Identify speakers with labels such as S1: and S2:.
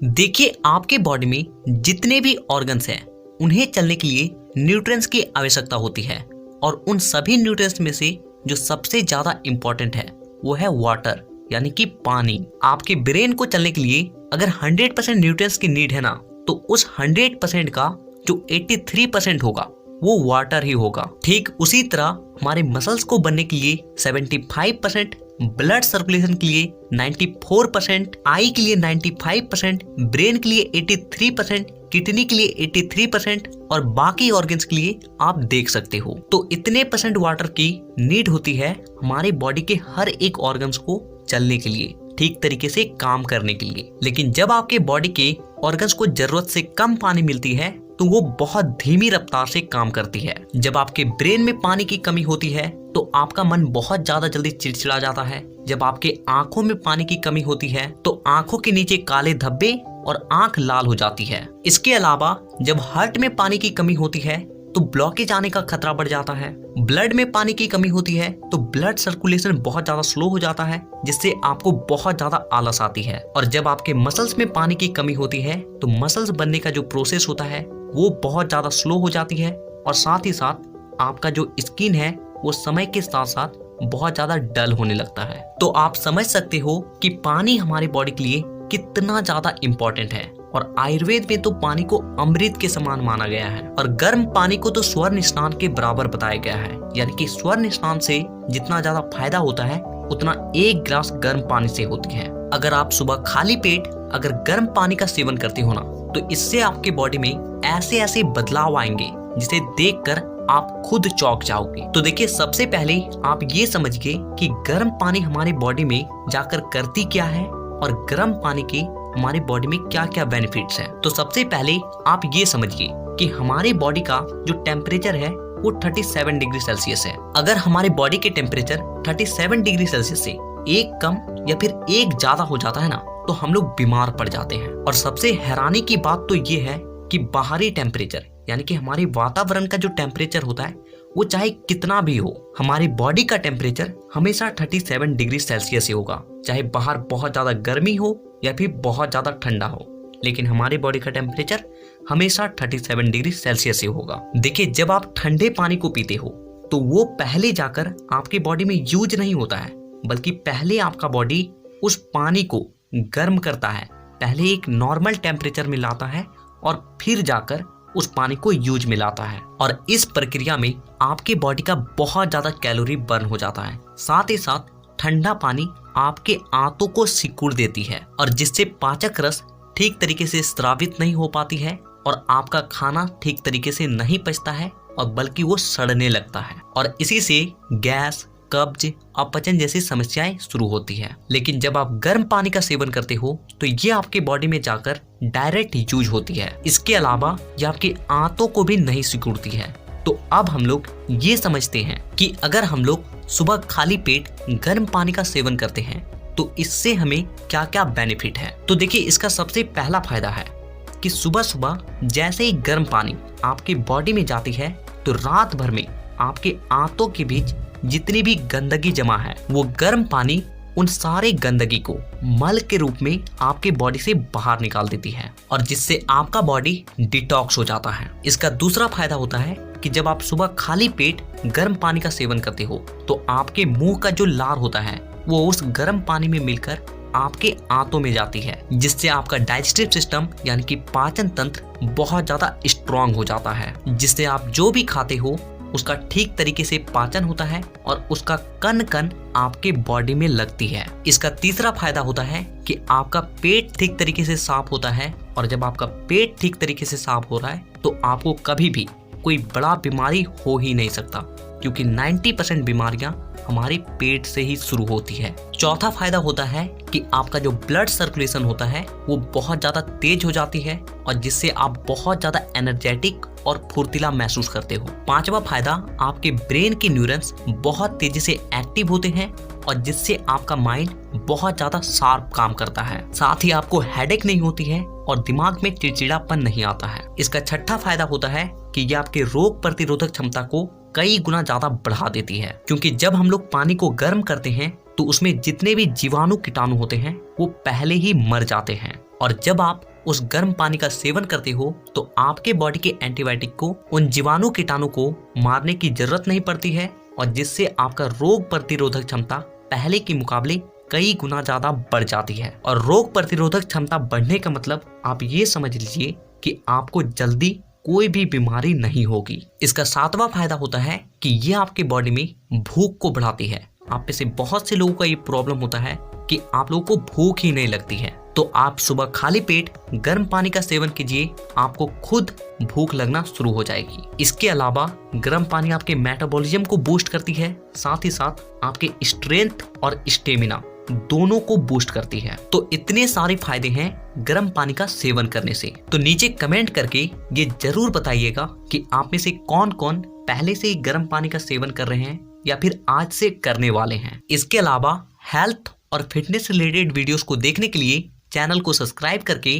S1: देखिए, आपके बॉडी में जितने भी ऑर्गन्स हैं उन्हें चलने के लिए न्यूट्रिएंट्स की आवश्यकता होती है और उन सभी न्यूट्रिएंट्स में से जो सबसे ज्यादा इंपॉर्टेंट है वो है वाटर यानी कि पानी। आपके ब्रेन को चलने के लिए अगर 100% न्यूट्रिएंट्स की नीड है ना, तो उस 100% का जो 83% होगा वो वाटर ही होगा। ठीक उसी तरह हमारे मसल्स को बनने के लिए 75%, ब्लड सर्कुलेशन के लिए 94%, आई के लिए 95%, ब्रेन के लिए 83%, किडनी के लिए 83% और बाकी ऑर्गन्स के लिए आप देख सकते हो। तो इतने परसेंट वाटर की नीड होती है हमारी बॉडी के हर एक ऑर्गन्स को चलने के लिए, ठीक तरीके से काम करने के लिए। लेकिन जब आपके बॉडी के ऑर्गन्स को जरूरत से कम पानी मिलती है तो वो बहुत धीमी रफ्तार से काम करती है। जब आपके ब्रेन में पानी की कमी होती है तो आपका मन बहुत ज्यादा जल्दी चिड़चिड़ा जाता है। जब आपके आंखों में पानी की कमी होती है तो आंखों के नीचे काले धब्बे और आंख लाल हो जाती है। इसके अलावा जब हार्ट में पानी की कमी होती है तो ब्लॉकेज आने का खतरा बढ़ जाता है। ब्लड में पानी की कमी होती है तो ब्लड सर्कुलेशन बहुत ज्यादा स्लो हो जाता है, जिससे आपको बहुत ज्यादा आलस आती है। और जब आपके मसल्स में पानी की कमी होती है तो मसल्स बनने का जो प्रोसेस होता है वो बहुत ज्यादा स्लो हो जाती है और साथ ही साथ आपका जो स्किन है वो समय के साथ साथ बहुत ज्यादा डल होने लगता है। तो आप समझ सकते हो कि पानी हमारी बॉडी के लिए कितना ज्यादा इम्पोर्टेंट है। और आयुर्वेद में तो पानी को अमृत के समान माना गया है और गर्म पानी को तो स्वर्ण स्नान के बराबर बताया गया है। यानी कि स्वर्ण स्नान से जितना ज्यादा फायदा होता है उतना एक गिलास गर्म पानी से होती है। अगर आप सुबह खाली पेट अगर गर्म पानी का सेवन करते हो ना, तो इससे आपके बॉडी में ऐसे ऐसे बदलाव आएंगे जिसे देखकर आप खुद चौंक जाओगे। तो देखिए, सबसे पहले आप ये समझिए कि गर्म पानी हमारी बॉडी में जाकर करती क्या है और गर्म पानी की हमारी बॉडी में क्या क्या बेनिफिट्स हैं। तो सबसे पहले आप ये समझिए कि हमारी बॉडी का जो टेम्परेचर है वो 37 डिग्री सेल्सियस है। अगर हमारी बॉडी के टेम्परेचर 37 डिग्री सेल्सियस से एक कम या फिर एक ज्यादा हो जाता है ना, तो हम लोग बीमार पड़ जाते हैं। और सबसे हैरानी की बात तो ये है कि बाहरी टेम्परेचर यानी कि हमारे वातावरण का जो टेम्परेचर होता है वो चाहे कितना भी हो, हमारी बॉडी का टेम्परेचर हमेशा 37 डिग्री सेल्सियस ही होगा। चाहे बाहर बहुत ज्यादा गर्मी हो या फिर बहुत ज्यादा ठंडा हो, लेकिन हमारी बॉडी का टेम्परेचर हमेशा 37 डिग्री सेल्सियस ही होगा। देखिए, जब आप ठंडे पानी को पीते हो तो वो पहले जाकर आपकी बॉडी में यूज नहीं होता है, बल्कि पहले आपका बॉडी उस पानी को गर्म करता है, पहले एक नॉर्मल टेम्परेचर में लाता है और फिर जाकर उस पानी को यूज में लाता है। और इस प्रक्रिया में आपके बॉडी का बहुत ज्यादा कैलोरी बर्न हो जाता है। साथ ही साथ ठंडा पानी आपके आंतों को सिकुड़ देती है और जिससे पाचक रस ठीक तरीके से स्रावित नहीं हो पाती है और आपका खाना ठीक तरीके से नहीं पचता है और बल्कि वो सड़ने लगता है और इसी से गैस, कब्ज, अपचन जैसी समस्याएं शुरू होती है। लेकिन जब आप गर्म पानी का सेवन करते हो तो ये आपके बॉडी में जाकर डायरेक्ट यूज होती है। इसके अलावा ये आपकी आंतों को भी नहीं सिकुड़ती है। तो अब हम लोग ये समझते हैं कि अगर हम लोग सुबह खाली पेट गर्म पानी का सेवन करते हैं तो इससे हमें क्या क्या बेनिफिट है। तो देखिए, इसका सबसे पहला फायदा है कि सुबह सुबह जैसे ही गर्म पानी आपकी बॉडी में जाती है तो रात भर में आपके आंतों के बीच जितनी भी गंदगी जमा है वो गर्म पानी उन सारे गंदगी को मल के रूप में आपके बॉडी से बाहर निकाल देती है और जिससे आपका बॉडी डिटॉक्स हो जाता है। इसका दूसरा फायदा होता है कि जब आप सुबह खाली पेट गर्म पानी का सेवन करते हो तो आपके मुंह का जो लार होता है वो उस गर्म पानी में मिलकर आपके आंतों में जाती है, जिससे आपका डाइजेस्टिव सिस्टम यानी कि पाचन तंत्र बहुत ज्यादा स्ट्रांग हो जाता है, जिससे आप जो भी खाते हो उसका ठीक तरीके से पाचन होता है और उसका कण कण आपके बॉडी में लगती है। इसका तीसरा फायदा होता है कि आपका पेट ठीक तरीके से साफ होता है और जब आपका पेट ठीक तरीके से साफ हो रहा है तो आपको कभी भी कोई बड़ा बीमारी हो ही नहीं सकता, क्योंकि 90% बीमारियां हमारे पेट से ही शुरू होती है। चौथा फायदा होता है कि आपका जो ब्लड सर्कुलेशन होता है वो बहुत ज्यादा तेज हो जाती है और जिससे आप बहुत ज्यादा एनर्जेटिक और फुर्तीला महसूस करते हो। पांचवा फायदा, आपके ब्रेन के न्यूरॉन्स बहुत तेजी से एक्टिव होते हैं और जिससे आपका माइंड बहुत ज्यादा शार्प काम करता है। साथ ही आपको हेडेक नहीं होती है और दिमाग में चिड़चिड़ापन नहीं आता है। इसका छठा फायदा होता है कि ये आपके रोग प्रतिरोधक क्षमता को कई गुना ज्यादा बढ़ा देती है, क्योंकि जब हम लोग पानी को गर्म करते हैं तो उसमें जितने भी जीवाणु कीटाणु होते हैं वो पहले ही मर जाते हैं और जब आप उस गर्म पानी का सेवन करते हो तो आपके बॉडी के एंटीबायोटिक को उन जीवाणु कीटाणु को मारने की जरूरत नहीं पड़ती है, और जिससे आपका रोग प्रतिरोधक क्षमता पहले के मुकाबले कई गुना ज्यादा बढ़ जाती है। और रोग प्रतिरोधक क्षमता बढ़ने का मतलब आप ये समझ लीजिए कि आपको जल्दी कोई भी बीमारी नहीं होगी। इसका सातवां फायदा होता है कि ये आपके बॉडी में भूख को बढ़ाती है। आप में से बहुत से लोगों का ये प्रॉब्लम होता है कि आप लोगों को भूख ही नहीं लगती है, तो आप सुबह खाली पेट गर्म पानी का सेवन कीजिए, आपको खुद भूख लगना शुरू हो जाएगी। इसके अलावा गर्म पानी आपके मेटाबॉलिज्म को बूस्ट करती है, साथ ही साथ आपके स्ट्रेंथ और स्टेमिना दोनों को बूस्ट करती है। तो इतने सारे फायदे हैं गर्म पानी का सेवन करने से। तो नीचे कमेंट करके ये जरूर बताइएगा कि आप में से कौन कौन पहले से ही गर्म पानी का सेवन कर रहे हैं या फिर आज से करने वाले हैं। इसके अलावा हेल्थ और फिटनेस रिलेटेड वीडियोस को देखने के लिए चैनल को सब्सक्राइब करके